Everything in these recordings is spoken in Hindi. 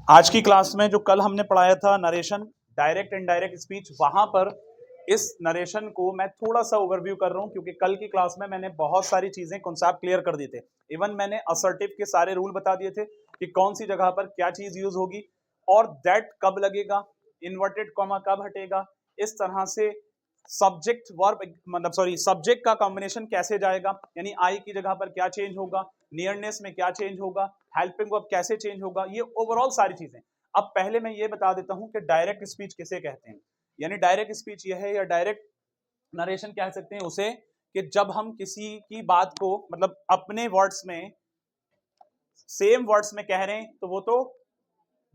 आज की क्लास में जो कल हमने पढ़ाया था narration, direct and indirect speech, वहां पर इस नरेशन को मैं थोड़ा सा ओवरव्यू कर रहा हूं क्योंकि कल की क्लास में मैंने बहुत सारी चीजें कॉन्सेप्ट क्लियर कर दिए थे। इवन मैंने असर्टिव के सारे रूल बता दिए थे कि कौन सी जगह पर क्या चीज यूज होगी और दैट कब लगेगा, इन्वर्टेड कॉमा कब हटेगा, इस तरह से सब्जेक्ट वर्ब मतलब सब्जेक्ट का कॉम्बिनेशन कैसे जाएगा, यानी आई की जगह पर क्या चेंज होगा, नियरनेस में क्या चेंज होगा, हेल्पिंग वर्ब कैसे चेंज होगा, ये ओवरऑल सारी चीजें। अब पहले मैं ये बता देता हूं कि डायरेक्ट स्पीच किसे कहते हैं। यानी डायरेक्ट स्पीच यह है या डायरेक्ट नरेशन कह सकते हैं उसे कि जब हम किसी की बात को मतलब अपने वर्ड्स में सेम वर्ड्स में कह रहे हैं तो वो तो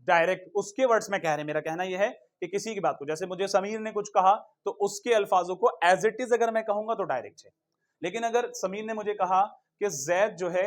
डायरेक्ट उसके वर्ड्स में कह रहे हैं। मेरा कहना यह है कि किसी की बात को, जैसे मुझे समीर ने कुछ कहा तो उसके अल्फाजों को एज इट इज अगर मैं कहूंगा तो डायरेक्ट है। लेकिन अगर समीर ने मुझे कहा कि जैद जो है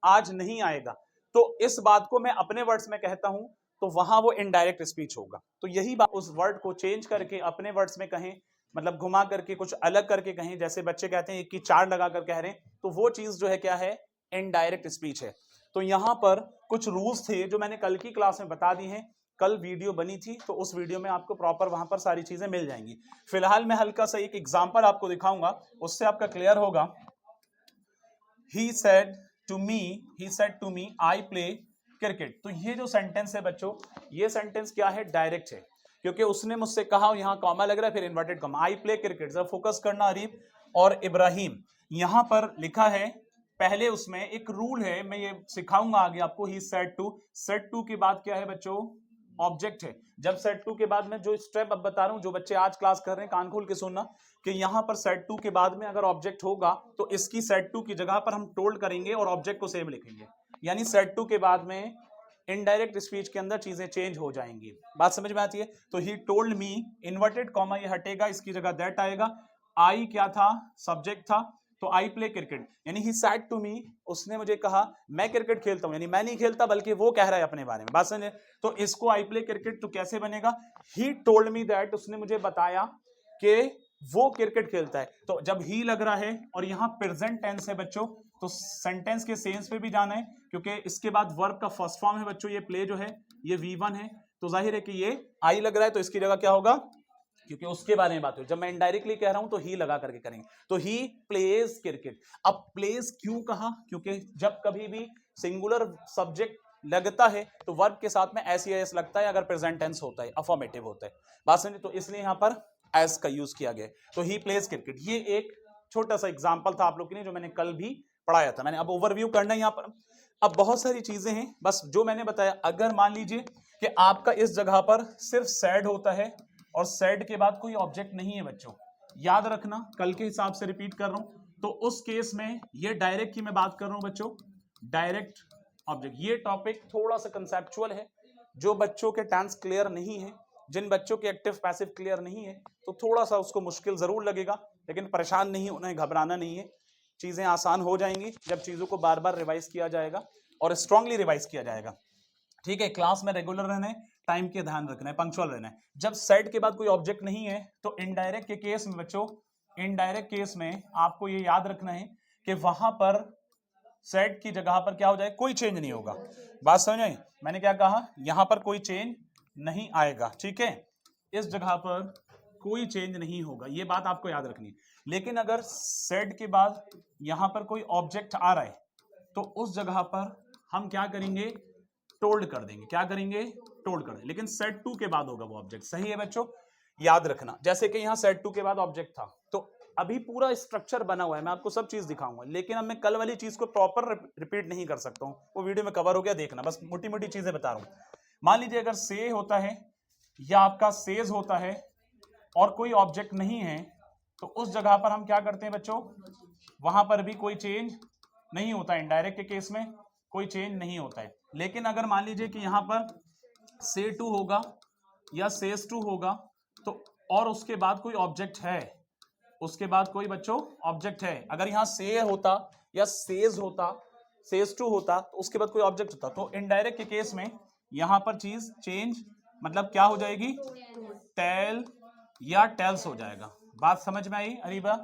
आज नहीं आएगा तो इस बात को मैं अपने वर्ड्स में कहता हूं तो वहां वो इनडायरेक्ट स्पीच होगा। तो यही बात उस वर्ड को चेंज करके अपने वर्ड्स में कहें, मतलब घुमा करके कुछ अलग करके कहें, जैसे बच्चे कहते हैं एक की चार लगाकर कह रहे हैं, तो वो चीज जो है क्या है, इनडायरेक्ट स्पीच है। तो यहां पर कुछ रूल्स थे जो मैंने कल की क्लास में बता दी हैं। कल वीडियो बनी थी तो उस वीडियो में आपको प्रॉपर वहां पर सारी चीजें मिल जाएंगी। फिलहाल मैं हल्का सा एक एग्जांपल आपको दिखाऊंगा, उससे आपका क्लियर होगा। He said to me, I play cricket। तो ये जो सेंटेंस है बच्चों, ये सेंटेंस क्या है, डायरेक्ट है, क्योंकि उसने मुझसे कहा, यहाँ कॉमा लग रहा है फिर inverted comma, I play cricket. जरा फोकस करना अरीब और इब्राहिम। यहां पर लिखा है, पहले उसमें एक रूल है, मैं ये सिखाऊंगा आगे आपको। ही सेड टू के बाद क्या है बच्चों, ऑब्जेक्ट है। जब सेड टू के बाद में जो स्टेप अब बता रहा हूं, जो बच्चे आज क्लास कर रहे हैं कान खोल के सुनना, कि यहां पर सेड टू के बाद में अगर ऑब्जेक्ट होगा तो इसकी सेड टू की जगह पर हम टोल्ड करेंगे और ऑब्जेक्ट को सेम लिखेंगे। यानी सेड टू के बाद में इनडायरेक्ट स्पीच के अंदर चीजें चेंज हो जाएंगी। बात समझ में आती है? तो he told me, inverted comma ये हटेगा, इसकी जगह दैट आएगा। आई क्या था, सब्जेक्ट था, तो आई प्ले क्रिकेट, यानी ही सेड टू मी, उसने मुझे कहा मैं क्रिकेट खेलता हूं, यानी मैं नहीं खेलता बल्कि वो कह रहा है अपने बारे में। बात समझे? तो इसको आई प्ले क्रिकेट तो कैसे बनेगा, ही टोल्ड मी दैट, उसने मुझे बताया कि वो क्रिकेट खेलता है। तो जब ही लग रहा है और यहां प्रेजेंट टेंस है बच्चों, तो सेंटेंस के सेंस पे भी जाना है, क्योंकि इसके बाद वर्ब का फर्स्ट फॉर्म है बच्चों, ये प्ले जो है ये V1 है, तो जाहिर है कि ये आई लग रहा है, तो इसकी जगह क्या होगा, क्योंकि उसके बारे में बात हो। जब मैं इनडायरेक्टली कह रहा हूं तो ही लगा करके करेंगे, तो ही प्लेज क्रिकेट। अब प्लेज क्यों कहा, क्योंकि जब कभी भी सिंगुलर सब्जेक्ट लगता है तो वर्ब के साथ में एस लगता है अगर प्रेजेंट टेंस होता है, अफर्मेटिव होता है। बात समझे? तो इसलिए यहां पर एस का यूज किया गया। तो ही प्लेज क्रिकेट, ये एक छोटा सा एग्जाम्पल था आप लोग के लिए जो मैंने कल भी पढ़ाया था। मैंने अब ओवरव्यू करना है यहां पर। अब बहुत सारी चीजें हैं, बस जो मैंने बताया, अगर मान लीजिए कि आपका इस जगह पर सिर्फ सैड होता है और सैड के बाद कोई ऑब्जेक्ट नहीं है बच्चों, याद रखना, कल के हिसाब से रिपीट कर रहा हूं, तो उस केस में ये डायरेक्ट की मैं बात कर रहा हूं बच्चों, डायरेक्ट ऑब्जेक्ट। ये टॉपिक थोड़ा सा कंसेप्चुअल है, जो बच्चों के टेंस क्लियर नहीं है, जिन बच्चों के एक्टिव पैसिव क्लियर नहीं है, तो थोड़ा सा उसको मुश्किल जरूर लगेगा, लेकिन परेशान नहीं होना है, घबराना नहीं है। चीजें आसान हो जाएंगी जब चीजों को बार बार रिवाइज किया जाएगा और स्ट्रांगली रिवाइज किया जाएगा। ठीक है, क्लास में रेगुलर रहना है, टाइम के ध्यान रखना है, पंक्चुअल रहना है। जब सेड के बाद कोई ऑब्जेक्ट नहीं है तो इनडायरेक्ट के केस में बच्चों, इनडायरेक्ट केस में आपको ये याद रखना है कि वहां पर सेड की जगह पर क्या हो जाए, कोई चेंज नहीं होगा। बात समझ में? मैंने क्या कहा, यहां पर कोई चेंज नहीं आएगा। ठीक है, इस जगह पर कोई चेंज नहीं होगा, ये बात आपको याद रखनी है। लेकिन अगर सेड के बाद यहां पर कोई ऑब्जेक्ट आ रहा है तो उस जगह पर हम क्या करेंगे, टोल्ड कर देंगे। क्या करेंगे, टोल्ड कर देंगे। लेकिन सेट टू के बाद होगा वो ऑब्जेक्ट। सही है बच्चों, याद रखना। जैसे कि यहां सेट टू के बाद ऑब्जेक्ट था, तो अभी पूरा स्ट्रक्चर बना हुआ है, मैं आपको सब चीज दिखाऊंगा, लेकिन अब मैं कल वाली चीज को प्रॉपर रिपीट नहीं कर सकता हूं, वो वीडियो में कवर हो गया, देखना, बस मोटी मोटी चीजें बता रहा हूं। मान लीजिए अगर से होता है या आपका सेज होता है और कोई ऑब्जेक्ट नहीं है, तो उस जगह पर हम क्या करते हैं बच्चों, वहां पर भी कोई चेंज नहीं होता है। इनडायरेक्ट के केस में कोई चेंज नहीं होता है। लेकिन अगर मान लीजिए कि यहां पर से टू होगा या सेज टू होगा, तो और उसके बाद कोई ऑब्जेक्ट है, उसके बाद कोई बच्चों ऑब्जेक्ट है, अगर यहां से होता या सेज होता, सेज टू होता, तो उसके बाद कोई ऑब्जेक्ट होता, तो इनडायरेक्ट के केस में यहां पर चीज चेंज मतलब क्या हो जाएगी, टेल या टेल्स हो जाएगा। बात समझ में आई अरीबा,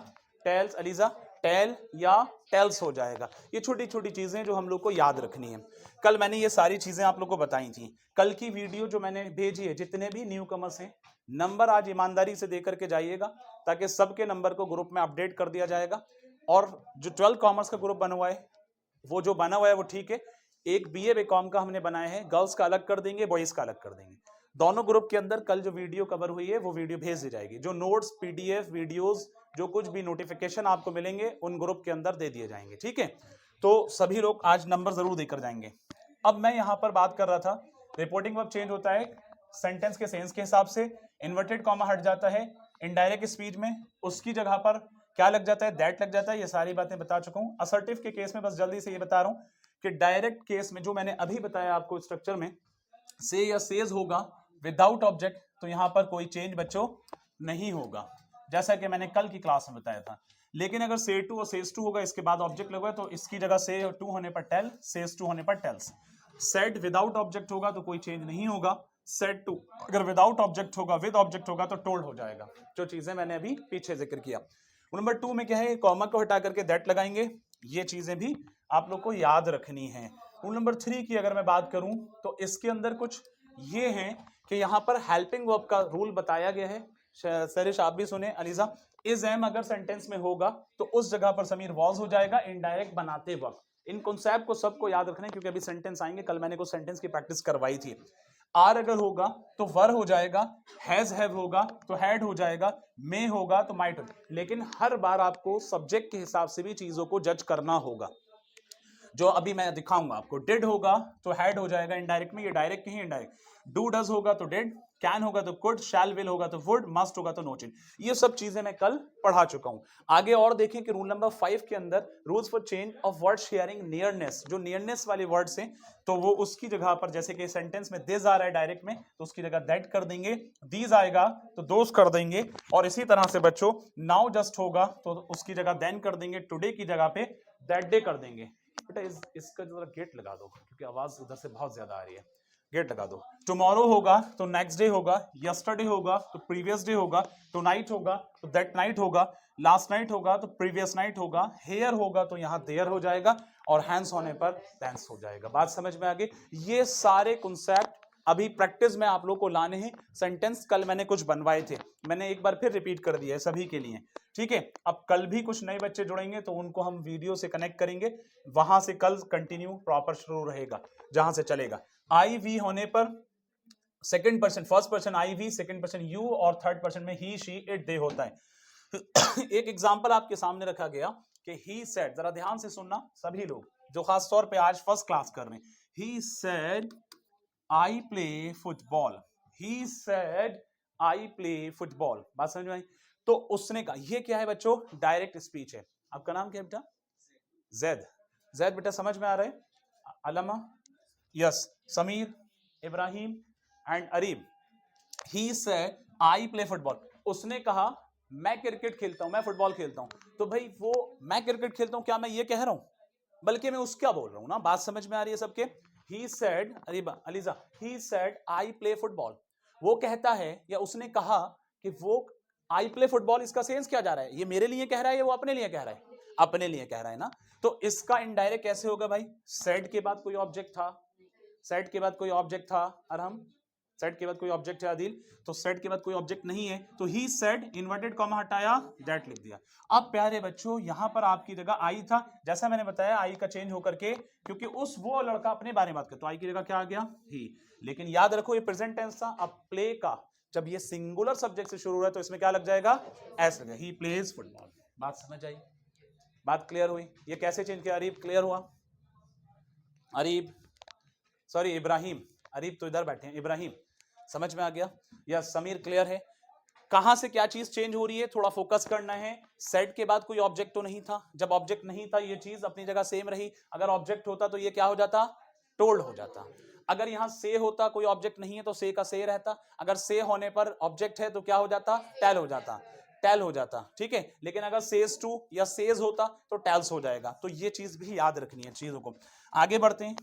टेल्स, अलीजा, टेल या टेल्स हो जाएगा। ये छोटी छोटी चीजें जो हम लोग को याद रखनी है। कल मैंने ये सारी चीजें आप लोग को बताई थी। कल की वीडियो जो मैंने भेजी है, जितने भी न्यू कमर्स हैं, नंबर आज ईमानदारी से दे करके जाइएगा, ताकि सबके नंबर को ग्रुप में अपडेट कर दिया जाएगा। और जो 12 कॉमर्स का ग्रुप बना हुआ है, वो जो बना हुआ है वो ठीक है। एक बीए बीकॉम का हमने बनाया है, गर्ल्स का अलग कर देंगे, बॉयज का अलग कर देंगे। दोनों ग्रुप के अंदर कल जो वीडियो कवर हुई है वो वीडियो भेज दी जाएगी। जो नोट्स, पीडीएफ, वीडियोस, जो कुछ भी नोटिफिकेशन आपको मिलेंगे उन ग्रुप के अंदर दे दिए जाएंगे, ठीक है। तो सभी लोग आज नंबर जरूर देकर जाएंगे। अब मैं यहां पर बात कर रहा था, रिपोर्टिंग वर्ब चेंज होता है सेंटेंस के सेंस के हिसाब से। इन्वर्टेड कॉमा हट जाता है इनडायरेक्ट स्पीच में, उसकी जगह पर क्या लग जाता है, दैट लग जाता है। ये सारी बातें बता चुका हूं। असर्टिव के केस में बस जल्दी से ये बता रहा हूं कि डायरेक्ट केस में जो मैंने अभी बताया आपको स्ट्रक्चर में, से या सेज होगा विदाउट ऑब्जेक्ट, तो यहां पर कोई चेंज बच्चों नहीं होगा, जैसा कि मैंने कल की क्लास में बताया था। लेकिन अगर से टू और सेज टू होगा, इसके बाद ऑब्जेक्ट लगा तो इसकी जगह से टू होने पर टेल, सेज टू होने पर टेल्स। सेड विदाउट ऑब्जेक्ट होगा तो कोई चेंज नहीं होगा। सेड टू अगर विदाउट ऑब्जेक्ट होगा, विद ऑब्जेक्ट होगा तो टोल्ड हो जाएगा, जो चीजें मैंने अभी पीछे जिक्र किया। नंबर 2 में क्या है, कॉमा को हटा करके दैट लगाएंगे। ये चीजें भी आप लोग को याद रखनी है। रूल नंबर 3 की अगर मैं बात करूं तो इसके अंदर कुछ ये है कि यहां पर हेल्पिंग वर्ब का रूल बताया गया है। सरिश आप भी सुने, अलीजा, इज एम अगर सेंटेंस में होगा तो उस जगह पर समीर वॉज हो जाएगा इनडायरेक्ट बनाते वक्त। इन कॉन्सेप्ट को सबको याद रखना है, क्योंकि अभी सेंटेंस आएंगे। कल मैंने कुछ सेंटेंस की प्रैक्टिस करवाई थी। आर अगर होगा तो वर हो जाएगा, हैज हैव होगा तो हैड हो जाएगा, मे होगा तो माइट हो। लेकिन हर बार आपको सब्जेक्ट के हिसाब से भी चीजों को जज करना होगा, जो अभी मैं दिखाऊंगा आपको। डिड होगा तो हैड हो जाएगा इनडायरेक्ट में, ये डायरेक्ट नहीं इनडायरेक्ट। डू डज होगा तो डिड, कैन होगा तो कुड, शैल विल होगा तो वुड, मस्ट होगा तो नो चेंज। ये सब चीजें मैं कल पढ़ा चुका हूं। आगे और देखें कि रूल नंबर 5 के अंदर rules for change of word sharing nearness, जो नियरनेस वाले वर्ड्स हैं तो वो उसकी जगह पर, जैसे कि सेंटेंस में दिस आ रहा है डायरेक्ट में, तो उसकी जगह दैट कर देंगे। दीज आएगा तो दोस कर देंगे। और इसी तरह से बच्चों नाउ जस्ट होगा तो उसकी जगह देन कर देंगे, टुडे की जगह पे दैट डे कर देंगे। बेटा इसका जरा गेट लगा दो, क्योंकि आवाज उधर से बहुत ज्यादा आ रही है। गेट लगा दो। टुमारो होगा तो नेक्स्ट डे होगा, यस्टरडे होगा तो प्रीवियस डे होगा, टुनाइट होगा तो दैट नाइट होगा, लास्ट नाइट होगा तो प्रीवियस नाइट होगा, हेयर होगा तो यहां देयर हो जाएगा, और हैंड्स होने पर थैंक्स हो जाएगा। बात समझ में आ गई। ये सारे कॉन्सेप्ट अभी प्रैक्टिस में आप लोग को लाने हैं। सेंटेंस कल मैंने कुछ बनवाए थे, मैंने एक बार फिर रिपीट कर दिया है सभी के लिए, ठीक है। अब कल भी कुछ नए बच्चे जुड़ेंगे तो उनको हम वीडियो से कनेक्ट करेंगे, वहां से कल कंटिन्यू प्रॉपर शुरू रहेगा, जहां से चलेगा। आई वी होने पर second person, first person I we, second person you, और थर्ड पर्सन में ही शी इट दे होता है। एक एग्जांपल आपके सामने रखा गया कि ही सेड, जरा ध्यान से सुनना सभी लोग जो खास तौर पे आज फर्स्ट क्लास कर रहे हैं। ही said I play football, he said I play football. बात समझ में आई। तो उसने कहा, ये क्या है बच्चों, डायरेक्ट स्पीच है। आपका नाम क्या है बेटा? जैद। जैद बेटा समझ में आ रहा है? Alma, yes, Sameer, Ibrahim and Areeb. He said I play football, उसने कहा मैं क्रिकेट खेलता हूं, मैं फुटबॉल खेलता हूं। तो भाई वो मैं क्रिकेट खेलता हूं, क्या मैं ये कह रहा हूं? बल्कि मैं उसका बोल रहा हूं ना। बात समझ में आ रही है सबके? He said, ELISA, he said I play football. वो कहता है या उसने कहा कि वो आई प्ले फुटबॉल, इसका सेंस क्या जा रहा है? ये मेरे लिए कह रहा है या वो अपने लिए कह रहा है? अपने लिए कह रहा है ना। तो इसका इनडायरेक्ट कैसे होगा भाई? सेड के बाद कोई ऑब्जेक्ट था, सेट के बाद कोई ऑब्जेक्ट था अरहम, सेट के बाद कोई ऑब्जेक्ट है आदिल, तो सेट के बाद कोई ऑब्जेक्ट नहीं है, तो ही सेड इन्वर्टेड कॉमा हटाया, दैट लिख दिया। अब प्यारे बच्चों यहां पर आपकी जगह आई था, जैसा मैंने बताया आई का चेंज होकर के, क्योंकि उस वो लड़का अपने बारे में बात करता, तो आई की जगह क्या आ गया? ही। लेकिन याद रखो ये प्रेजेंट टेंस था। अब प्ले का जब ये सिंगुलर सब्जेक्ट से शुरू हो रहा है तो इसमें क्या लग जाएगा? एस लग जाएगा। He plays football. बात समझ आई? बात क्लियर हुई? ये कैसे चेंज किया? अरीब क्लियर हुआ? अरीब, सॉरी इब्राहिम, अरीब तो इधर बैठे हैं, इब्राहिम समझ में आ गया? या समीर क्लियर है? कहां से क्या चीज चेंज हो रही है, थोड़ा फोकस करना है। सेट के बाद कोई ऑब्जेक्ट तो नहीं था, जब ऑब्जेक्ट नहीं था ये चीज अपनी जगह सेम रही। अगर ऑब्जेक्ट होता तो ये क्या हो जाता? टोल्ड हो जाता। अगर यहां से होता, कोई ऑब्जेक्ट नहीं है तो से का से रहता। अगर से होने पर ऑब्जेक्ट है तो क्या हो जाता? टेल हो जाता, टेल हो जाता, ठीक है। लेकिन अगर सेज टू या सेज होता तो टेल्स हो जाएगा। तो ये चीज भी याद रखनी है चीजों को। आगे बढ़ते हैं।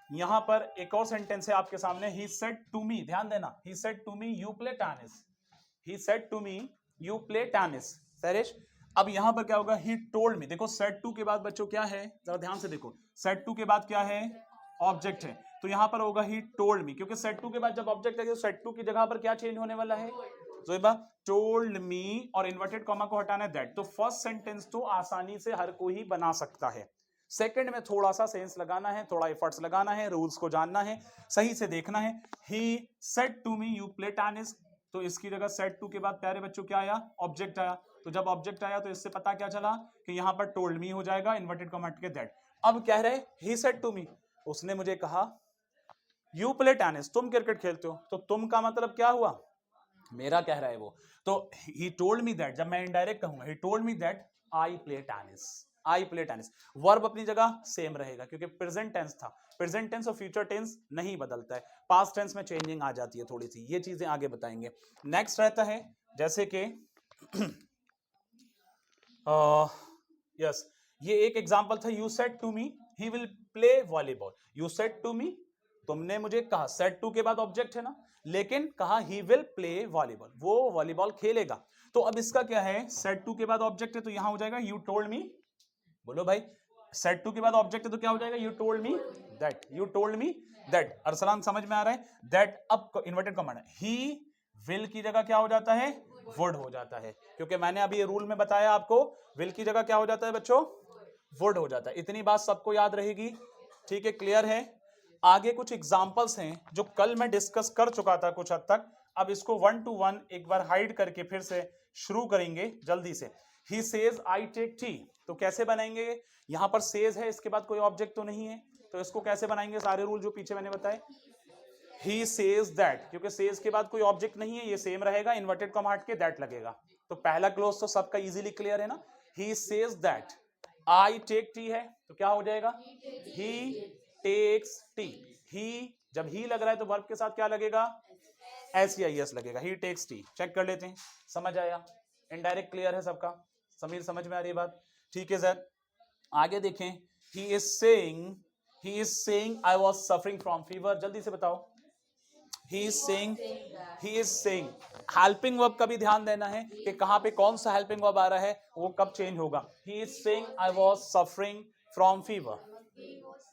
यहां पर एक और सेंटेंस है आपके सामने, ही सेड टू मी, ध्यान देना, he said to me you play tennis, he said to me you play tennis. Suresh, अब यहां पर क्या होगा, ही टोल्ड मी, देखो सेट टू के बाद बच्चों क्या है, जरा ध्यान से देखो, सेट टू के बाद क्या है, ऑब्जेक्ट है, तो यहां पर होगा ही टोल्ड मी, क्योंकि सेट टू के बाद जब ऑब्जेक्ट है तो सेट टू की जगह पर क्या चेंज होने वाला है, जोइबा टोल्ड मी, और इन्वर्टेड कॉमा को हटाना है दैट। तो फर्स्ट सेंटेंस तो आसानी से हर कोई बना सकता है, सेकंड में थोड़ा सा सेंस लगाना है, थोड़ा एफर्ट्स लगाना है, रूल्स को जानना है, सही से देखना है। He said to me you play tennis, तो इसकी जगह सेड टू के बाद प्यारे बच्चों क्या आया, ऑब्जेक्ट आया, तो जब ऑब्जेक्ट आया तो इससे पता क्या चला कि यहां पर टोल्ड मी हो जाएगा, इन्वर्टेड कॉमा के दैट। अब कह रहे ही सेड टू मी, उसने मुझे कहा यू प्ले टेनिस, तुम क्रिकेट खेलते हो, तो तुम का मतलब क्या हुआ, मेरा कह रहा है वो, तो ही टोल्ड मी दैट, जब मैं इनडायरेक्ट कहूंगा he told me that I play tennis, I play tennis, verb अपनी जगह सेम रहेगा क्योंकि प्रेजेंट टेंस था, प्रेजेंट टेंस और फ्यूचर टेंस नहीं बदलता है, पास्ट टेंस में चेंजिंग आ जाती है थोड़ी सी, ये चीजें आगे बताएंगे। नेक्स्ट रहता है जैसे कि यस, ये एक एग्जांपल था, you said to me he will play volleyball, you said to me, तुमने मुझे कहा, सेड टू के बाद ऑब्जेक्ट है ना, लेकिन कहा ही विल प्ले वॉलीबॉल, वो वॉलीबॉल खेलेगा, तो अब इसका क्या है, सेड टू के बाद ऑब्जेक्ट है तो यहां हो जाएगा यू टोल्ड मी, बोलो भाई, सेड टू के बाद ऑब्जेक्ट है तो क्या हो जाएगा, you told me that, you told me that, Arsalan समझ में आ रहा है, दैट अब इन्वर्टेड कॉमा, ही विल की जगह क्या हो जाता है, वुड हो जाता है, क्योंकि मैंने अभी ये रूल में बताया आपको, विल की जगह क्या हो जाता है बच्चों, वुड हो जाता है, इतनी बात सबको याद रहेगी, ठीक है, क्लियर है। आगे कुछ एग्जांपल्स हैं जो कल मैं डिस्कस कर चुका था कुछ हद तक, अब इसको 1 to 1 एक बार हाइड करके फिर से शुरू करेंगे जल्दी से। He says I take tea, तो कैसे बनाएंगे, यहां पर सेज है, इसके बाद कोई ऑब्जेक्ट तो नहीं है, तो इसको कैसे बनाएंगे, सारे रूल जो पीछे मैंने बताए, ही सेज दैट, क्योंकि सेज के बाद कोई ऑब्जेक्ट नहीं है, ये सेम रहेगा, इन्वर्टेड कॉमा हट के दैट लगेगा, तो पहला क्लोज तो सबका इजीली क्लियर है ना, he says that I take tea है, तो क्या हो जाएगा, ही टेक्स टी, ही जब ही लग रहा है तो वर्ब के साथ क्या लगेगा, SEIS लगेगा, ही टेक्स टी, चेक कर लेते हैं, समझ आया, इनडायरेक्ट क्लियर है सबका, समीर समझ में आ रही है बात, ठीक है सर। आगे देखें, he is saying I was suffering from fever, जल्दी से बताओ, he is saying, helping verb का भी ध्यान देना है कि कहां पे कौन सा हेल्पिंग वर्ब आ रहा है, वो कब चेंज होगा, he is saying I was suffering from fever,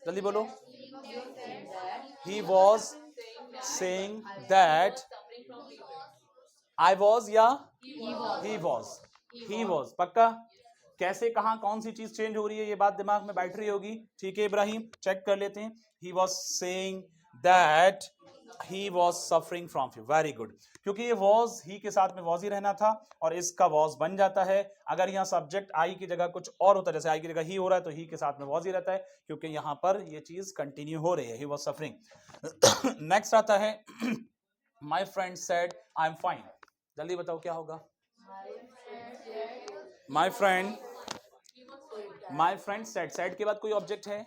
जल्दी बोलो, he was saying that I was या he was पक्का, कैसे कहां कौन सी चीज चेंज हो रही है ये बात दिमाग में बैठ रही होगी, ठीक है इब्राहिम, चेक कर लेते हैं, he was saying that he was suffering from fever, very good, क्योंकि ये was ही के साथ में was ही रहना था और इसका was बन जाता है, अगर यहाँ सब्जेक्ट आई की जगह कुछ और होता है, जैसे आई की जगह ही हो रहा है तो ही के साथ में was ही रहता है, क्योंकि यहाँ पर ये चीज कंटिन्यू हो रही है, he was suffering। नेक्स्ट आता है my friend said I am fine, जल्दी बताओ क्या होगा, my friend said के बाद कोई ऑब्जेक्ट है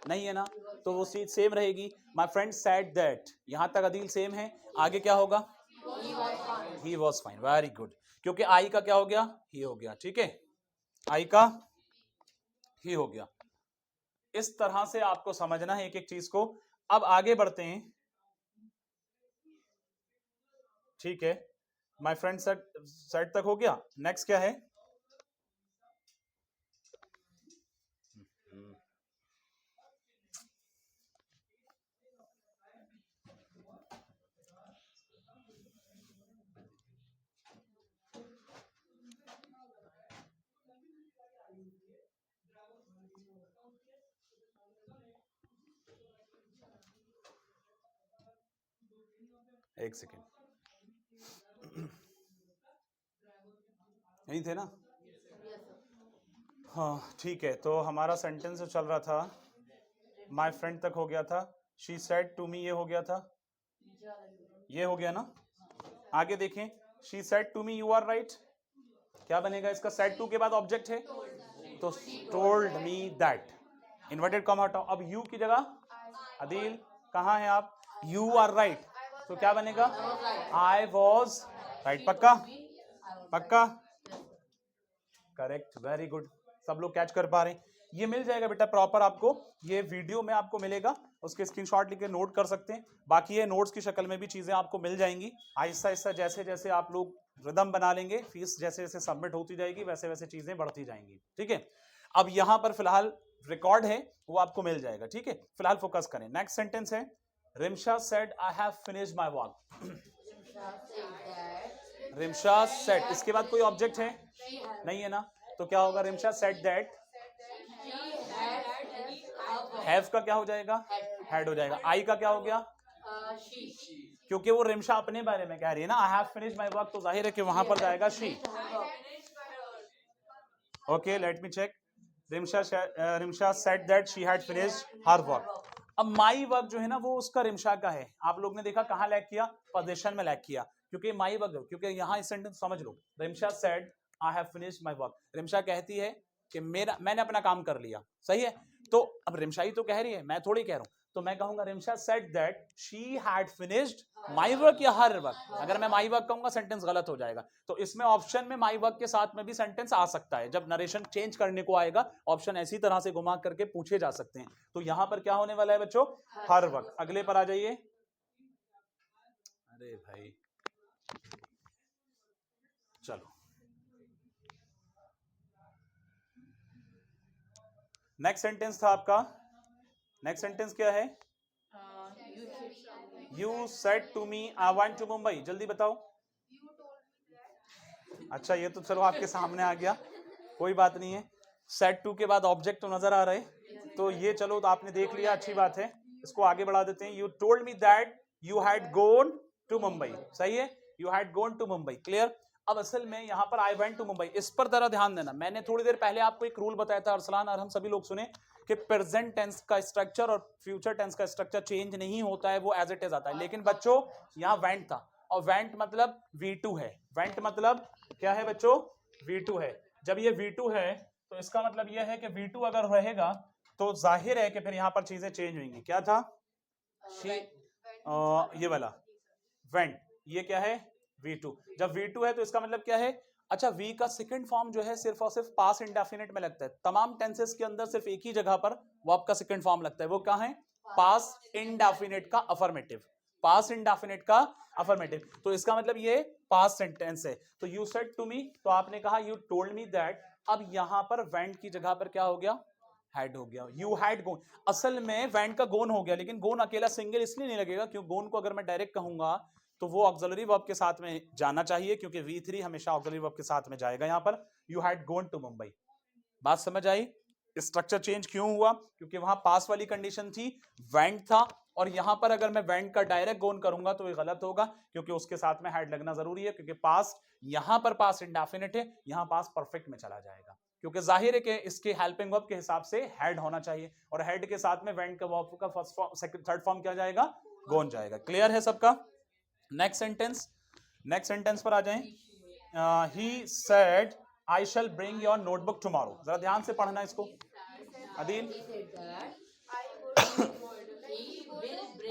नहीं है ना, तो वो चीज सेम रहेगी, my friend said that, यहां तक अदील सेम है, आगे क्या होगा, he was fine, very good, क्योंकि आई का क्या हो गया, ही हो गया, ठीक है, आई का ही हो गया, इस तरह से आपको समझना है एक एक चीज को। अब आगे बढ़ते हैं, ठीक है, माय फ्रेंड सेट तक हो गया, नेक्स्ट क्या है, एक सेकेंड, यही थे ना, हाँ ठीक है, तो हमारा सेंटेंस जो चल रहा था माय फ्रेंड तक हो गया था, शी सेड टू मी ये हो गया था, ये हो गया ना, आगे देखें, she said to me you are right, क्या बनेगा इसका, सेड टू के बाद ऑब्जेक्ट है तो told me that, inverted comma हटाओ, अब यू की जगह, अदील कहाँ हैं आप, यू आर राइट, तो क्या बनेगा, आई वॉज राइट, पक्का पक्का, करेक्ट, वेरी गुड, सब लोग कैच कर पा रहे हैं, ये मिल जाएगा बेटा प्रॉपर आपको, ये वीडियो में आपको मिलेगा, उसके स्क्रीनशॉट लेके नोट कर सकते हैं, बाकी ये नोट्स की शक्ल में भी चीजें आपको मिल जाएंगी, आहिस्ता आहिस्ता जैसे जैसे आप लोग रिदम बना लेंगे, फीस जैसे जैसे सबमिट होती जाएगी वैसे वैसे चीजें बढ़ती जाएंगी, ठीक है। अब यहां पर फिलहाल रिकॉर्ड है वो आपको मिल जाएगा, ठीक है। फिलहाल फोकस करें। नेक्स्ट सेंटेंस है Rimsha said I have finished my work. Rimsha said, इसके बाद कोई ऑब्जेक्ट है नहीं है ना, तो क्या होगा, रिमशा सेड दैट, हैव का क्या हो जाएगा, हैड हो जाएगा। आई का क्या हो गया, क्योंकि वो रिमशा अपने बारे में कह रही है ना, I have finished my work, तो जाहिर है कि वहां पर जाएगा she. Okay let me check. Rimsha said that she had finished her work. अब माई वर्क जो है ना वो उसका रिमशा का है। आप लोग ने देखा कहां लैग किया, पोजीशन में लैग किया, क्योंकि माई वर्क, क्योंकि यहां इस सेंटेंस समझ लो, Rimsha said I have finished my work, Rimsha कहती है कि मैंने अपना काम कर लिया, सही है। तो अब रिमशा ही तो कह रही है, मैं थोड़ी कह रहा हूं, तो मैं कहूंगा Rimsha said that she had finished my work या हर वर्क। अगर मैं माई वर्क कहूंगा सेंटेंस गलत हो जाएगा, तो इसमें ऑप्शन में माई वर्क के साथ में भी सेंटेंस आ सकता है। जब नरेशन चेंज करने को आएगा ऑप्शन ऐसी तरह से घुमा करके पूछे जा सकते हैं। तो यहां पर क्या होने वाला है बच्चों, हर वर्क। अगले पर आ जाइए। अरे भाई चलो, नेक्स्ट सेंटेंस था आपका, नेक्स्ट सेंटेंस क्या है, you said to me I want to Mumbai, जल्दी बताओ। अच्छा ये तो चलो आपके सामने आ गया, कोई बात नहीं है। सेट टू के बाद ऑब्जेक्ट तो नजर आ रहे, तो ये चलो तो आपने देख लिया, अच्छी बात है। इसको आगे बढ़ा देते हैं। You told me that you had gone to Mumbai, सही है, you had gone to Mumbai, clear. अब असल में यहाँ पर आई वेंट टू मुंबई, इस पर जरा ध्यान देना। मैंने थोड़ी देर पहले आपको एक रूल बताया था अरसलान, और हम सभी लोग सुने कि प्रेजेंट टेंस का स्ट्रक्चर और फ्यूचर टेंस का स्ट्रक्चर चेंज नहीं होता है, वो एज इट इज आता है। लेकिन बच्चों यहाँ वेंट था, और वेंट मतलब V2 है, वेंट मतलब क्या है बच्चों, V2 है। जब ये V2 है तो इसका मतलब यह है कि V2 अगर रहेगा तो जाहिर है कि फिर यहां पर चीजें चेंज होंगी। क्या था, ये वाला वेंट, ये क्या है, V2। जब V2 है तो इसका मतलब क्या है, अच्छा V का सेकंड फॉर्म जो है सिर्फ और सिर्फ पास इंडेफिनिट में लगता है। तमाम टेंसेस के अंदर सिर्फ एक ही जगह पर वर्ब का सेकंड फॉर्म लगता है, वो क्या है, पास इंडेफिनिट का अफर्मेटिव, पास इंडेफिनिट का अफर्मेटिव। तो इसका मतलब ये पास्ट सेंटेंस है। तो यू सेड टू मी, तो आपने कहा यू टोल्ड मी दैट। अब यहां पर वेंट की जगह पर क्या हो गया, हैड हो गया, यू हैड गोन। असल में वेंट का गोन हो गया, लेकिन गोन अकेला सिंगल इसलिए नहीं लगेगा क्योंकि गोन को अगर मैं डायरेक्ट कहूंगा तो वो ऑक्सिलरी वर्ब के साथ में जाना चाहिए, क्योंकि V3 हमेशा ऑक्सिलरी वर्ब के साथ में जाएगा। यहां पर you had gone to Mumbai, बात समझ आई। स्ट्रक्चर चेंज क्यों हुआ, क्योंकि वहां पास वाली कंडीशन थी, वेंट था, और यहां पर अगर मैं वेंट का डायरेक्ट गोन करूंगा तो ये गलत होगा, क्योंकि उसके साथ में हैड लगना जरूरी है, क्योंकि पास्ट यहां पर पास इंडेफिनिट है, यहां पास परफेक्ट में चला जाएगा, क्योंकि जाहिर है कि इसके हेल्पिंग वर्ब के हिसाब से हेड होना चाहिए, और हेड के साथ में वेंट का वर्ब का first form second third form क्या जाएगा, गोन जाएगा। क्लियर है सबका। नेक्स्ट सेंटेंस, नेक्स्ट सेंटेंस पर आ जाएं। He said I shall bring your notebook tomorrow, जरा ध्यान से पढ़ना इसको अदील।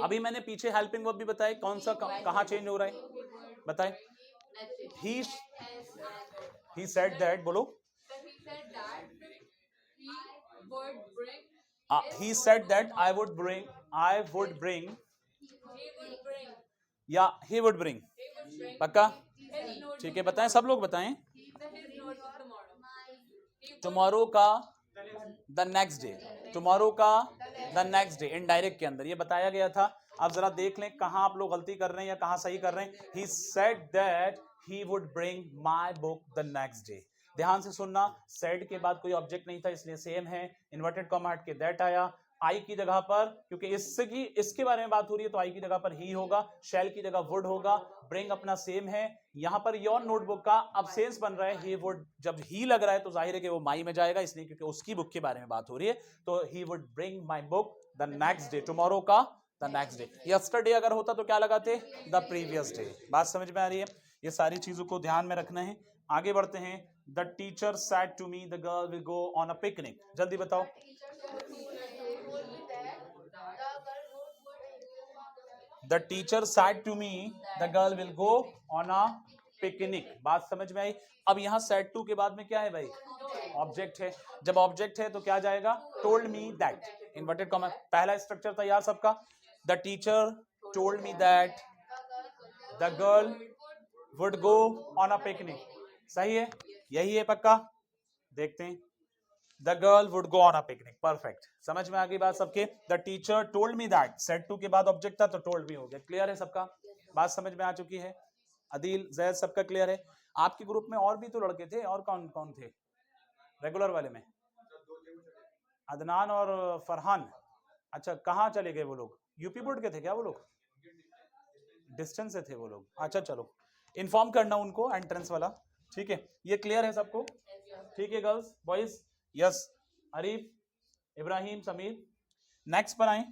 अभी मैंने पीछे हेल्पिंग वर्ब भी बताए, कौन सा कहां चेंज हो रहा है बताए। ही सेड दैट, बोलो। He said that I would bring या ही वुड ब्रिंग, पक्का, ठीक है, बताएं सब लोग बताएं। टुमारो का द नेक्स्ट डे, टुमारो का द नेक्स्ट डे, इनडायरेक्ट के अंदर ये बताया गया था। अब जरा देख लें कहां आप लोग गलती कर रहे हैं या कहां सही कर रहे हैं। He said that he would bring my book the next day. ध्यान से सुनना, सेड के बाद कोई ऑब्जेक्ट नहीं था इसलिए सेम है, इन्वर्टेड कॉमा हट के दैट आया। आई की जगह पर, क्योंकि इसके बारे में बात हो रही है तो आई की जगह पर ही होगा, शैल की जगह वुड होगा, ब्रिंग अपना सेम है। यहां पर योर नोटबुक का अब सेंस बन रहा है ही वुड, जब ही लग रहा है तो जाहिर है कि वो माई में जाएगा, इसलिए क्योंकि उसकी बुक के बारे में बात हो रही है। तो he would bring my book the next day, tomorrow का द नेक्स्ट डे। यस्टरडे अगर होता तो क्या लगाते, द प्रीवियस डे। बात समझ में आ रही है, ये सारी चीजों को ध्यान में रखना है। आगे बढ़ते हैं। The teacher said to me the girl will go on a picnic, जल्दी बताओ। The teacher said to me the girl will go on a picnic, बात समझ में आई। अब यहां सेड टू के बाद में क्या है भाई, ऑब्जेक्ट है। जब ऑब्जेक्ट है तो क्या जाएगा, told me that, inverted comma, पहला स्ट्रक्चर तैयार सबका। The teacher told me that the girl would go on a picnic, सही है, यही है पक्का, देखते हैं। The girl would go on a picnic, perfect, समझ में आ गई बात सबके। The teacher told me that, said to के बाद ऑब्जेक्ट था तो टोल्ड मी हो गया, क्लियर है सबका, बात समझ में आ चुकी है। अदील जैद सबका क्लियर है। आपके ग्रुप में और भी तो लड़के थे, और कौन कौन थे रेगुलर वाले में? अदनान और फरहान, अच्छा कहाँ चले गए वो लोग, यूपी बोर्ड के थे क्या वो लोग? डिस्टेंस से थे वो लोग, अच्छा चलो इन्फॉर्म करना उनको एंट्रेंस वाला, ठीक है। ये क्लियर है सबको, ठीक है girls boys, yes, Arif Ibrahim Sameer. Next पर आए।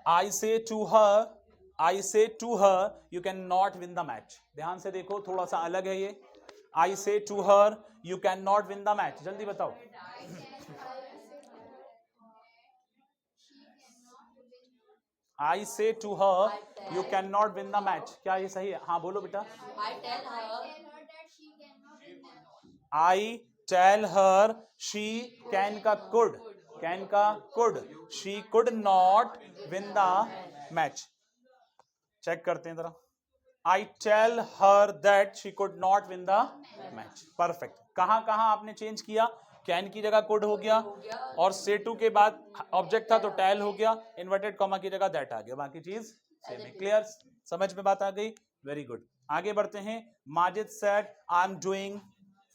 I say to her you can not win the match, ध्यान से देखो थोड़ा सा अलग है ये। I say to her you can not win the match, जल्दी बताओ। I say to her you can not win the match, क्या ये सही है? हाँ बोलो बेटा। I tell her she can का कुड, कैन का could, she could not win the match. Check करते हैं जरा। I tell her that she could not win the match, perfect. कहां कहां आपने चेंज किया? कैन की जगह कुड हो गया, और से टू के बाद ऑब्जेक्ट था तो टेल हो गया, इन्वर्टेड कॉमा की जगह दैट आ गया, बाकी चीज सेम है, क्लियर, समझ में बात आ गई, वेरी गुड। आगे बढ़ते हैं। Majid said I am doing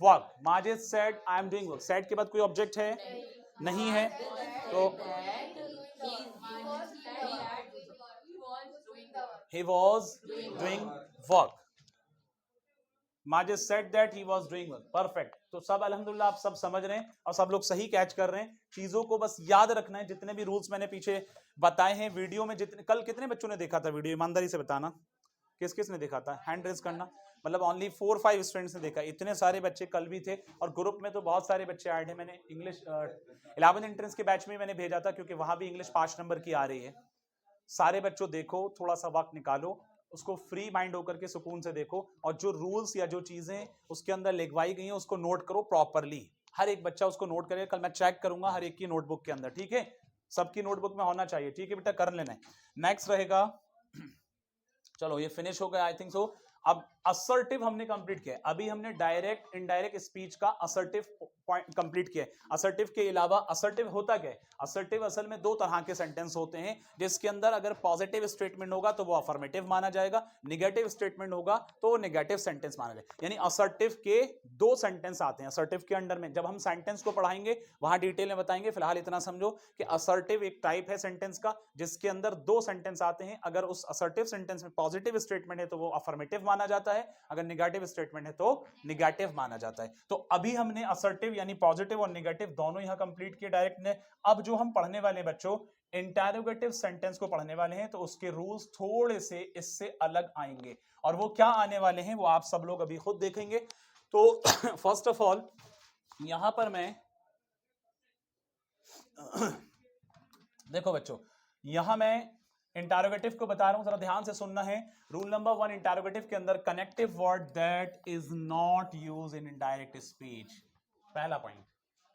work, Majid said I am doing work, said के बाद कोई ऑब्जेक्ट है? नहीं है, तो he was doing work, Majid said that he was doing work, perfect। तो सब अल्हम्दुलिल्लाह आप सब समझ रहे हैं और सब लोग सही कैच कर रहे हैं, चीजों को बस याद रखना है। जितने भी रूल्स मैंने पीछे बताए हैं वीडियो में, जितने कल कितने बच्चों ने देखा था वीडियो, ईमानदारी से बताना किस किस ने देखा था, हैंड रेज करना, मतलब ओनली 4-5 स्टूडेंट्स ने देखा, इतने सारे बच्चे कल भी थे, और ग्रुप में तो बहुत सारे बच्चे ऐड हैं। मैंने इंग्लिश 11 एंट्रेंस के बैच में मैंने भेजा था, क्योंकि वहां भी इंग्लिश 5 नंबर की आ रही है। सारे बच्चों देखो, थोड़ा सा वक्त निकालो, उसको फ्री माइंड होकर के सुकून से देखो, और जो रूल्स या जो चीजें उसके अंदर लिखवाई गई हैं उसको नोट करो प्रॉपरली। हर एक बच्चा उसको नोट करे, कल मैं चेक करूंगा हर एक की नोटबुक के अंदर, ठीक है, सबकी नोटबुक में होना चाहिए, ठीक है बेटा, कर लेना है। नेक्स्ट रहेगा, चलो ये फिनिश हो गया आई थिंक सो। अब असर्टिव हमने कंप्लीट किया, अभी हमने डायरेक्ट इनडायरेक्ट स्पीच का असर्टिव पॉइंट कंप्लीट किया। असर्टिव के अलावा असर्टिव होता क्या है? असर्टिव असल में 2 तरह के सेंटेंस होते हैं, जिसके अंदर अगर पॉजिटिव स्टेटमेंट होगा तो वो अफर्मेटिव माना जाएगा, निगेटिव स्टेटमेंट होगा तो वो निगेटिव सेंटेंस माना जाएगा। यानी असर्टिव के 2 सेंटेंस आते हैं असर्टिव के अंडर में। जब हम सेंटेंस को पढ़ाएंगे वहां डिटेल में बताएंगे, फिलहाल इतना समझो कि असर्टिव एक टाइप है सेंटेंस का, जिसके अंदर 2 सेंटेंस आते हैं। अगर उस असर्टिव सेंटेंस में पॉजिटिव स्टेटमेंट है तो वो अफर्मेटिव माना जाता है, अगर निगेटिव स्टेटमेंट है तो निगेटिव माना जाता है। तो अभी हमने असर्टिव यानी पॉजिटिव और निगेटिव दोनों यहां कंप्लीट किए डायरेक्ट ने। अब जो हम पढ़ने वाले बच्चों इंटरोगेटिव सेंटेंस को पढ़ने वाले हैं, तो उसके रूल्स थोड़े से इससे अलग आएंगे, और वो क्या आने वाले हैं वो आप सब लोग अभी खुद देखेंगे। तो फर्स्ट ऑफ ऑल यहां पर मैं देखो बच्चों, यहां मैं इंटरोगेटिव को बता रहा हूं, जरा ध्यान से सुनना है। रूल नंबर 1 इंटरोगेटिव के अंदर, connective word that is not use in indirect speech, पहला पॉइंट।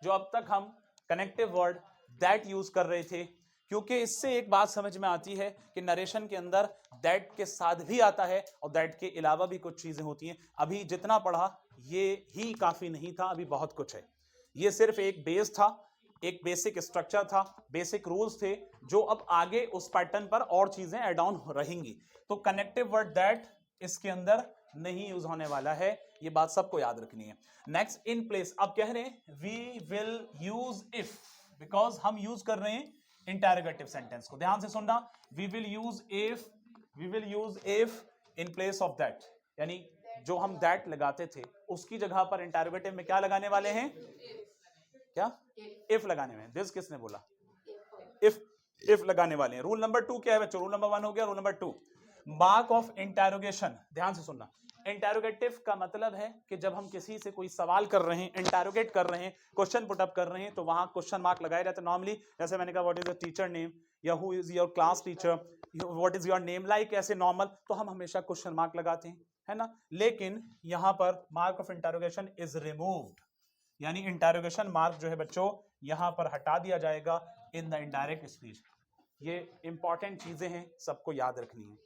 जो अब तक हम कनेक्टिव वर्ड दैट यूज कर रहे थे, क्योंकि इससे एक बात समझ में आती है कि नरेशन के अंदर दैट के साथ भी आता है और दैट के अलावा भी कुछ चीजें होती हैं। अभी जितना पढ़ा ये ही काफी नहीं था, अभी बहुत कुछ है। ये सिर्फ एक बेस था, एक बेसिक स्ट्रक्चर था, बेसिक रूल्स थे, जो अब आगे उस पैटर्न पर और चीजें एड ऑन रहेंगी। तो कनेक्टिव वर्ड दैट इसके अंदर नहीं यूज होने वाला है, ये बात सबको याद रखनी है। नेक्स्ट, इन प्लेस, अब कह रहे हैं we will use if, because हम यूज कर रहे हैं इंटरोगेटिव सेंटेंस को, ध्यान से सुनना। We will use if in place of that, यानी जो हम दैट लगाते थे उसकी जगह पर इंटरोगेटिव में क्या लगाने वाले हैं? क्या? इफ लगाने में। दिस किसने बोला? इफ लगाने वाले हैं। रूल नंबर 2 क्या है बच्चों? रूल नंबर 1 हो गया, rule number 2 mark of interrogation, ध्यान से सुनना। इंटरोगेटिव का मतलब है कि जब हम किसी से कोई सवाल कर रहे हैं, इंटरोगेट कर रहे हैं, क्वेश्चन पुट अप कर रहे हैं, तो वहां क्वेश्चन मार्क लगाया जाता है नॉर्मली। जैसे मैंने कहा what is your teacher name, या who is your class teacher, what is your name, like ऐसे नॉर्मल, तो हम हमेशा क्वेश्चन मार्क लगाते हैं, है ना। लेकिन यहां पर mark of interrogation is removed, यानी इंटरोगेशन मार्क जो है बच्चों यहां पर हटा दिया जाएगा इन द इनडायरेक्ट स्पीच। ये इंपॉर्टेंट चीजें हैं, सबको याद रखनी है।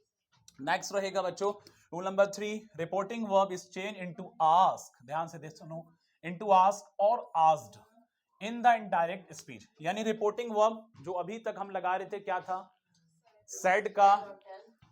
नेक्स्ट रहेगा बच्चों rule number 3, reporting verb is change into ask, ध्यान से देख सुनो, इनटू आस्क और asked in the indirect speech. यानी रिपोर्टिंग वर्ब जो अभी तक हम लगा रहे थे क्या था, सेड का,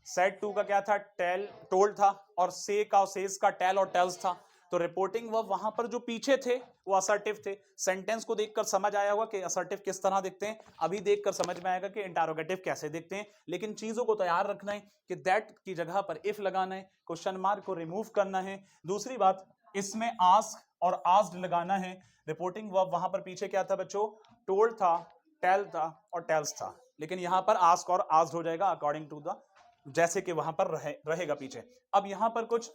सेड टू का क्या था, टेल, टोल्ड था, और से का और सेज का टेल और टेल्स था। तो रिपोर्टिंग वर्ब वहां पर जो पीछे थे वो असर्टिव थे। सेंटेंस को देखकर समझ आया होगा कि असर्टिव किस तरह दिखते हैं, अभी देखकर समझ में आएगा कि इंटरोगेटिव कैसे दिखते हैं। लेकिन चीजों को तैयार रखना है कि दैट की जगह पर इफ लगाना है, क्वेश्चन मार्क को रिमूव करना है। दूसरी बात, इसमें आस्क और आस्क्ड लगाना है। रिपोर्टिंग वर्ब वहां पर पीछे क्या था बच्चों, टोल्ड था, टेल था और टेल्स था, लेकिन यहां पर आस्क और आस्क्ड हो जाएगा अकॉर्डिंग टू द जैसे कि वहां पर रहेगा पीछे। अब यहां पर कुछ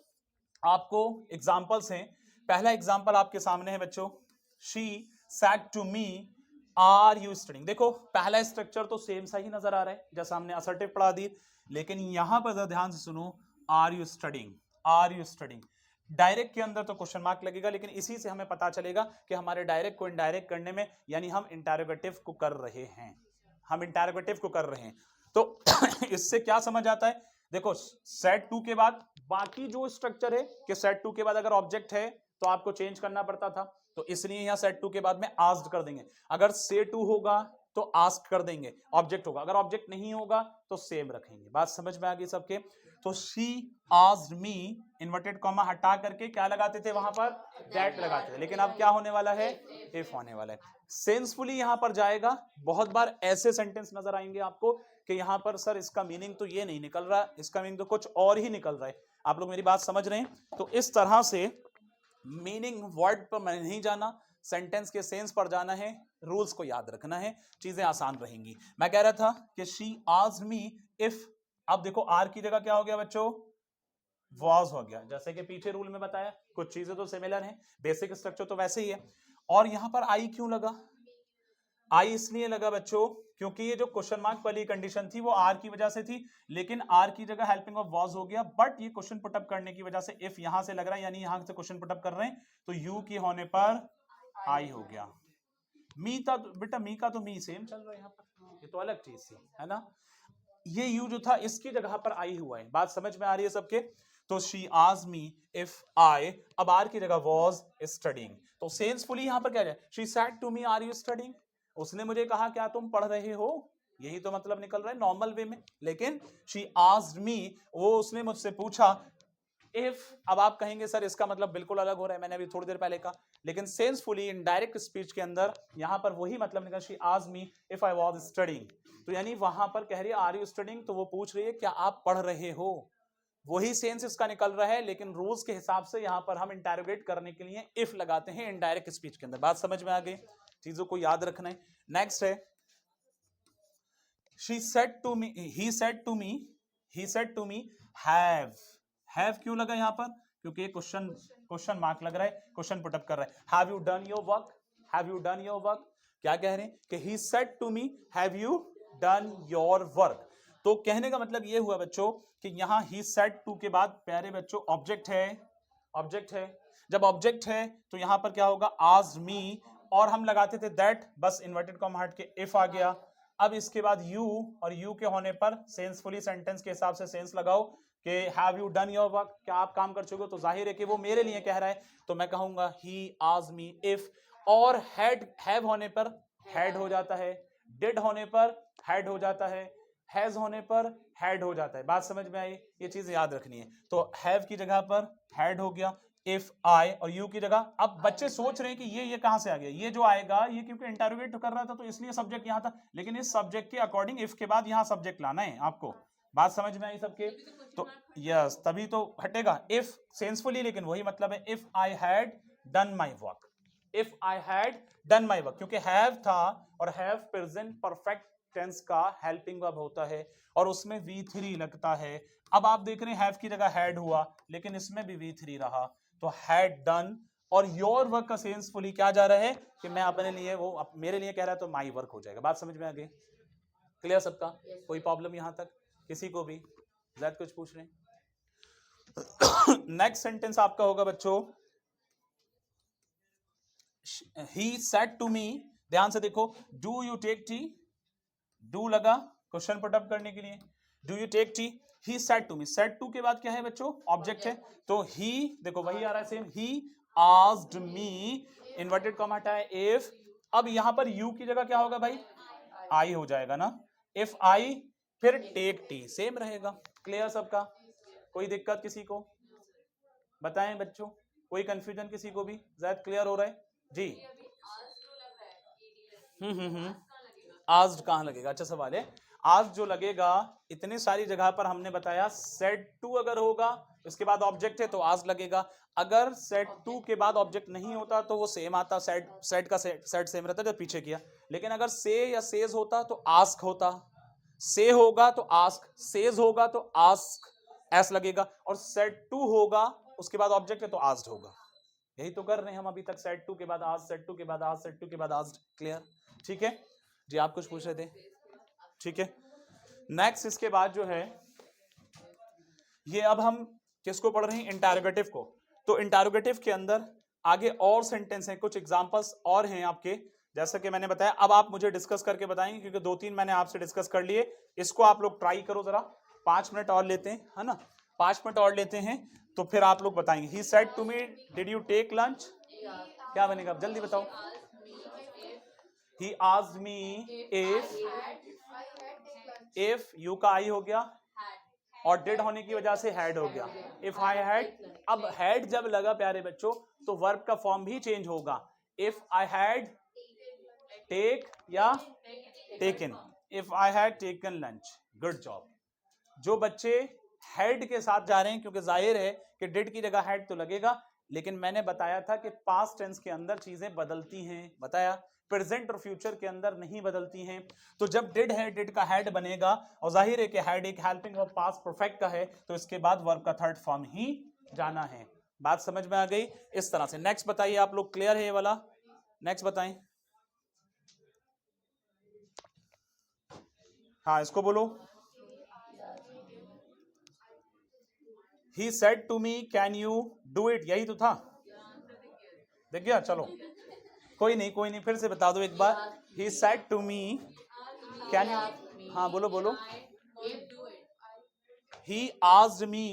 आपको एग्जाम्पल्स हैं। पहला एग्जाम्पल आपके सामने है बच्चों, she said to me are you studying. देखो पहला स्ट्रक्चर तो सेम सा ही नजर आ रहा है जैसा हमने असर्टिव पढ़ा दी, लेकिन यहां पर जरा ध्यान से सुनो, are you studying, are you studying. Direct के अंदर तो क्वेश्चन मार्क लगेगा, लेकिन इसी से हमें पता चलेगा कि हमारे डायरेक्ट को इनडायरेक्ट करने में, यानी हम इंटरोगेटिव को कर रहे हैं, हम इंटरोगेटिव को कर रहे हैं। तो इससे क्या समझ आता है, देखो सेट टू के बाद बाकी जो स्ट्रक्चर है कि सेट टू के बाद अगर ऑब्जेक्ट है तो आपको चेंज करना पड़ता था, तो इसलिए यहां सेट टू के बाद में आस्क्ड कर देंगे। अगर से टू होगा तो आस्क कर देंगे, ऑब्जेक्ट होगा। अगर ऑब्जेक्ट नहीं होगा तो सेम रखेंगे। बात समझ में आ गई सबके। तो she asked me, inverted comma हटा करके क्या लगाते थे वहां पर, दैट लगाते थे, लेकिन अब क्या होने वाला है, इफ होने वाला है। सेंसफुली यहां पर जाएगा। बहुत बार ऐसे सेंटेंस नजर आएंगे आपको कि यहां पर सर इसका मीनिंग तो ये नहीं निकल रहा, इसका मीनिंग तो कुछ और ही निकल रहा है। आप लोग मेरी बात समझ रहे हैं। तो इस तरह से मीनिंग वर्ड पर मैंने नहीं जाना, सेंटेंस के सेंस पर जाना है, रूल्स को याद रखना है, चीजें आसान रहेंगी। मैं कह रहा था कि शी आस्क्ड मी इफ, अब देखो आर की जगह क्या हो गया बच्चों, वॉज हो गया, जैसे कि पीछे रूल में बताया। कुछ चीजें तो सिमिलर हैं, बेसिक स्ट्रक्चर तो वैसे ही है। और यहां पर आई क्यों लगा, आई इसलिए लगा बच्चों क्योंकि ये जो क्वेश्चन मार्क वाली कंडीशन थी वो आर की वजह से थी, लेकिन आर की जगह हेल्पिंग ऑफ वाज हो गया। बट ये क्वेश्चन पुटअप करने की वजह से इफ यहां से लग रहा है, यानी यहां से क्वेश्चन पुटअप कर रहे हैं, तो यू की होने पर आई हो गया। मी था बेटा, मी का तो मी सेम चल रहा है यहाँ पर, ये तो अलग चीज थी, है ना। ये यू जो था इसकी जगह पर आई हुआ है। बात समझ में आ रही है सबके। तो she asked me if I, अब आर की जगह वाज स्टडीइंग, तो सेंसफुली यहां पर क्या है, she said to me are you studying, उसने मुझे कहा क्या तुम पढ़ रहे हो, यही तो मतलब निकल रहा है नॉर्मल वे में। लेकिन शी आस्क्ड मी, वो उसने मुझसे पूछा इफ, अब आप कहेंगे सर इसका मतलब बिल्कुल अलग हो रहा है, मैंने अभी थोड़ी देर पहले कहा, लेकिन सेंसफुली इन डायरेक्ट स्पीच के अंदर यहां पर वही मतलब निकल, she asked me if I was studying, तो यानी वहां पर कह रही है आर यू स्टडीइंग, तो वो पूछ रही है क्या आप पढ़ रहे हो, वही सेंस इसका निकल रहा है। लेकिन रूल्स के हिसाब से यहां पर हम इंटरोगेट करने के लिए इफ लगाते हैं इनडायरेक्ट स्पीच के अंदर। बात समझ में आ गई, चीजों को याद रखना है। नेक्स्ट है, she said to me, he said to me, he said to me have क्यों लगा यहां पर, क्योंकि ये क्वेश्चन मार्क लग रहा है, क्वेश्चन पुटअप कर रहा है। Have you done your work, have you done your work, क्या कह रहे हैं कि he said to me have you done your work. तो कहने का मतलब ये हुआ बच्चों कि यहां ही सेड टू के बाद प्यारे बच्चों ऑब्जेक्ट है, ऑब्जेक्ट है। जब ऑब्जेक्ट है तो यहां पर क्या होगा, आस्क्ड मी, और हम लगाते थे दैट, बस इन्वर्टेड कॉमा हट के इफ आ गया। अब इसके बाद यू, और यू के होने पर सेंसफुली सेंटेंस के हिसाब से सेंस लगाओ कि have you done your work, क्या आप काम कर चुके हो, तो जाहिर है कि वो मेरे लिए कह रहा है, तो मैं कहूंगा ही आस्क्ड मी इफ। और हैव होने पर हैड हो जाता है, डिड होने पर हैड हो जाता है, हैज होने पर हैड हो जाता है। बात समझ में आई, ये चीज याद रखनी है। तो हैव की जगह पर हैड हो गया, इफ आई, और यू की जगह, अब बच्चे सोच रहे हैं कि ये कहां से आ गया, ये जो आएगा ये क्योंकि इंटरोगेट कर रहा था तो इसलिए सब्जेक्ट यहां था, लेकिन इस सब्जेक्ट के अकॉर्डिंग इफ के बाद यहां सब्जेक्ट लाना है आपको। बात समझ में आई सबके। तो यस, तभी तो हटेगा इफ सेंसफुली, लेकिन वही मतलब है if I had done my work, if I had done my work, क्योंकि हैव था और हैव प्रेजेंट परफेक्ट टेंस का हेल्पिंग वर्ब होता है और उसमें V3 लगता है। अब आप देख रहे हैं हैव की जगह हैड हुआ, लेकिन इसमें भी V3 रहा, तो हैड डन, और योर वर्क का सेंसफुली क्या जा रहा है कि मैं अपने लिए, वो मेरे लिए कह रहा है तो माई वर्क हो जाएगा। बात समझ में आ गई, क्लियर सबका, कोई प्रॉब्लम यहां तक किसी को भी, जैद कुछ पूछ रहे हैं। नेक्स्ट सेंटेंस आपका होगा बच्चों, he said to me, ध्यान से देखो, do you take tea, do लगा क्वेश्चन पुट अप करने के लिए, do you take tea, he said to me, said to के बाद क्या है बच्चों, ऑब्जेक्ट है, तो ही देखो वही आ रहा है सेम, ही आस्क्ड मी, इन्वर्टेड कॉमा हटाए इफ, अब यहां पर यू की जगह क्या होगा भाई, आई हो जाएगा ना, इफ आई, फिर टेक टी, सेम रहेगा। क्लियर सबका, कोई दिक्कत किसी को, बताएं बच्चों, कोई कंफ्यूजन किसी को भी, ज्यादा क्लियर हो रहा है जी। आस्क्ड कहाँ लगेगा, अच्छा सवाल है। आज जो लगेगा, इतनी सारी जगह पर हमने बताया सेड टू अगर होगा इसके बाद ऑब्जेक्ट है तो आस्क्ड लगेगा, अगर सेड टू के बाद ऑब्जेक्ट नहीं होता तो वो सेम आता, सेड सेड का सेड सेम रहता जो पीछे किया, लेकिन अगर से या सेज होता तो आस्क होता, से होगा तो आस्क, सेज होगा तो आस्क एस लगेगा, और सेड टू होगा उसके बाद ऑब्जेक्ट है तो आस्क्ड होगा। यही तो कर रहे हैं हम अभी तक, सेड टू के बाद आस्क्ड, सेड टू के बाद आस्क्ड, सेड टू के बाद आस्क्ड। क्लियर, ठीक है जी, आप कुछ पूछ रहे थे, ठीक है। नेक्स्ट इसके बाद जो है ये, अब हम किसको पढ़ रहे हैं, इंटरोगेटिव को। तो इंटरोगेटिव के अंदर आगे और सेंटेंस हैं, कुछ एग्जांपल्स और हैं आपके, जैसा कि मैंने बताया। अब आप मुझे डिस्कस करके बताएंगे क्योंकि 2-3 मैंने आपसे डिस्कस कर लिए, इसको आप लोग ट्राई करो जरा, 5 मिनट और लेते हैं, है ना, 5 मिनट और लेते हैं, तो फिर आप लोग बताएंगे। He said to me did you take lunch, क्या बनेगा जल्दी बताओ। He asked me if you का आई हो गया और डिड होने की वजह से हैड हो गया, इफ आई हैड, अब हैड जब लगा प्यारे बच्चों तो वर्ब का फॉर्म भी चेंज होगा, इफ आई हैड टेक या taken, if I had taken lunch, good job. जो बच्चे हैड के साथ जा रहे हैं, क्योंकि जाहिर है कि डिड की जगह हैड तो लगेगा, लेकिन मैंने बताया था कि पास्ट टेंस के अंदर चीजें बदलती हैं, बताया, प्रेजेंट और फ्यूचर के अंदर नहीं बदलती हैं। तो जब डिड है, डिड का हैड बनेगा, और जाहिर है कि हैड एक हेल्पिंग वर्ब पास्ट परफेक्ट का है, तो इसके बाद वर्ब का थर्ड फॉर्म ही जाना है। बात समझ में आ गई, इस तरह से। नेक्स्ट बताइए आप लोग, क्लियर है ये वाला, नेक्स्ट बताएं। हाँ इसको बोलो। He said to me, can you do it, यही तो था, देख गया, चलो कोई नहीं, फिर से बता दो एक बार। He said to me, can you, हाँ बोलो बोलो। He asked me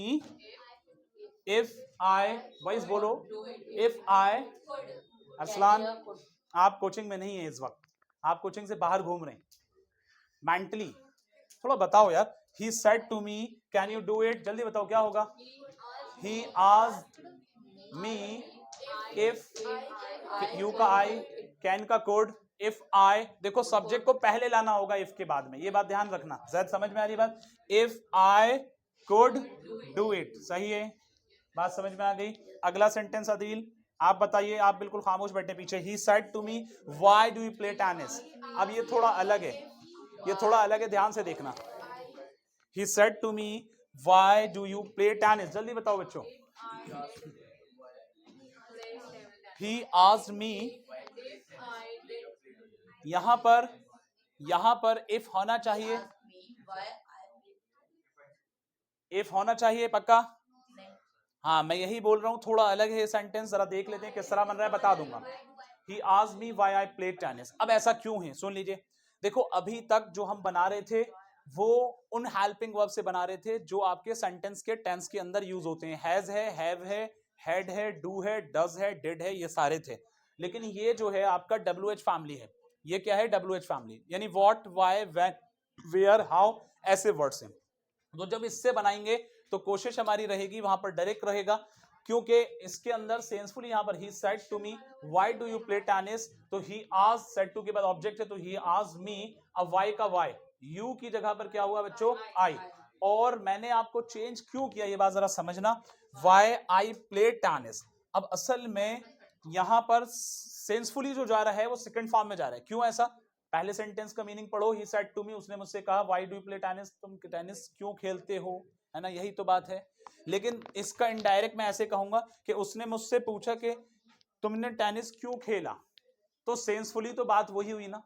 if I, voice बोलो, if I, अरसलान आप कोचिंग में नहीं है इस वक्त, आप कोचिंग से बाहर घूम रहे हैं मेंटली, थोड़ा बताओ यार। He said to me, can you do it, जल्दी बताओ क्या होगा। He asked me if, you का आई, कैन का कोड, इफ आई, देखो सब्जेक्ट को पहले लाना होगा इफ के बाद में, ये बात ध्यान रखना, जैद समझ में आ रही बात। If I could do it, सही है, बात समझ में आ गई। अगला सेंटेंस अदील आप बताइए, आप बिल्कुल खामोश बैठे पीछे। He said to me why do you play tennis, अब ये थोड़ा अलग है, ये थोड़ा अलग है, ध्यान से देखना। He said to me why do you play tennis, जल्दी बताओ बच्चों। ही आस्क्ड मी, यहां पर इफ होना चाहिए, इफ होना चाहिए पक्का, हाँ मैं यही बोल रहा हूं, थोड़ा अलग है सेंटेंस, जरा देख लेते हैं किस तरह बन रहा है, बता दूंगा। He asked me why I played tennis, अब ऐसा क्यों है सुन लीजिए। देखो अभी तक जो हम बना रहे थे वो उन हेल्पिंग वर्ब से बना रहे थे जो आपके सेंटेंस के टेंस के अंदर यूज होते हैं, हैज है, हैव है, हैड है, डू है, डज है, डिड है, ये सारे थे। लेकिन ये जो है आपका WH फैमिली है, ये क्या है, WH फैमिली, यानी what, why, when, where, how, ऐसे वर्ड्स हैं। तो जब इससे बनाएंगे तो कोशिश हमारी रहेगी वहां पर डायरेक्ट रहेगा, क्योंकि इसके अंदर सेंसफुली यहां पर he said to me why do you play tennis, तो ही आस्क्ड, सेड टू के बाद ऑब्जेक्ट है तो ही आस्क्ड मी, अब व्हाई का व्हाई, यू की जगह पर क्या हुआ बच्चों, आई, और मैंने आपको चेंज क्यों किया ये बात जरा समझना, व्हाई आई प्ले टेनिस। अब असल में यहां पर सेंसफुली जो जा रहा है वो सेकंड फॉर्म में जा रहा है, क्यों ऐसा, पहले सेंटेंस का मीनिंग पढ़ो, ही सेड टू मी, उसने मुझसे कहा why do you play tennis, तुम टेनिस क्यों खेलते हो, है ना, यही तो बात है। लेकिन इसका इनडायरेक्ट मैं ऐसे कहूंगा कि उसने मुझसे पूछा कि तुमने टेनिस क्यों खेला, तो सेंसफुली तो बात वही हुई ना,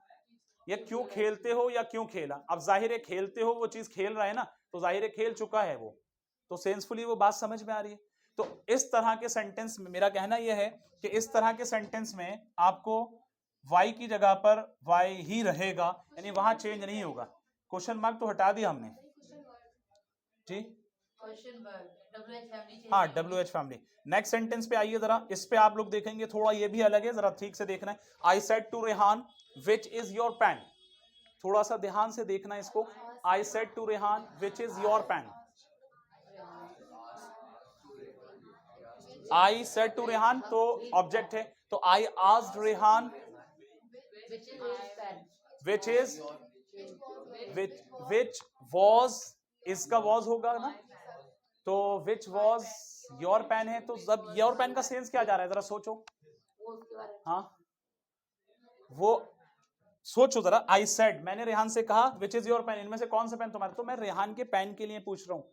ये क्यों खेलते हो या क्यों खेला, अब जाहिर है खेलते हो, वो चीज खेल रहा है ना, तो जाहिर है खेल चुका है वो, तो सेंसफुली वो बात समझ में आ रही है। तो इस तरह के सेंटेंस में मेरा कहना यह है कि इस तरह के सेंटेंस में आपको वाई की जगह पर वाई ही रहेगा, यानी वहां चेंज नहीं होगा, क्वेश्चन मार्क तो हटा दिया हमने, जी क्वेश्चन वर्ब WH फैमिली हाँ WH फैमिली। नेक्स्ट सेंटेंस पे आइए जरा, इस पे आप लोग देखेंगे थोड़ा ये भी अलग है, जरा ठीक से देखना है। I said to Rehan which is your pen, थोड़ा सा ध्यान से देखना है इसको। I said to Rehan which is your pen, I said to Rehan तो ऑब्जेक्ट है, तो I asked Rehan which is which was, इसका वॉज होगा ना, तो विच वॉज योर पेन है, तो जब योर पेन का सेंस क्या जा रहा है जरा सोचो। हाँ वो सोचो जरा, आई सेड मैंने रेहान से कहा विच इज योर पेन, इनमें से कौन सा पेन तुम्हारा, तो मैं रेहान के पेन के लिए पूछ रहा हूं,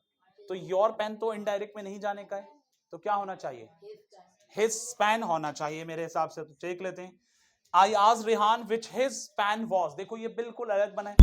तो योर पेन तो इनडायरेक्ट में नहीं जाने का है, तो क्या होना चाहिए, हिज पेन होना चाहिए मेरे हिसाब से। तो देख लेते हैं, I asked Rehan which his pen was, देखो ये बिल्कुल अलग बना है।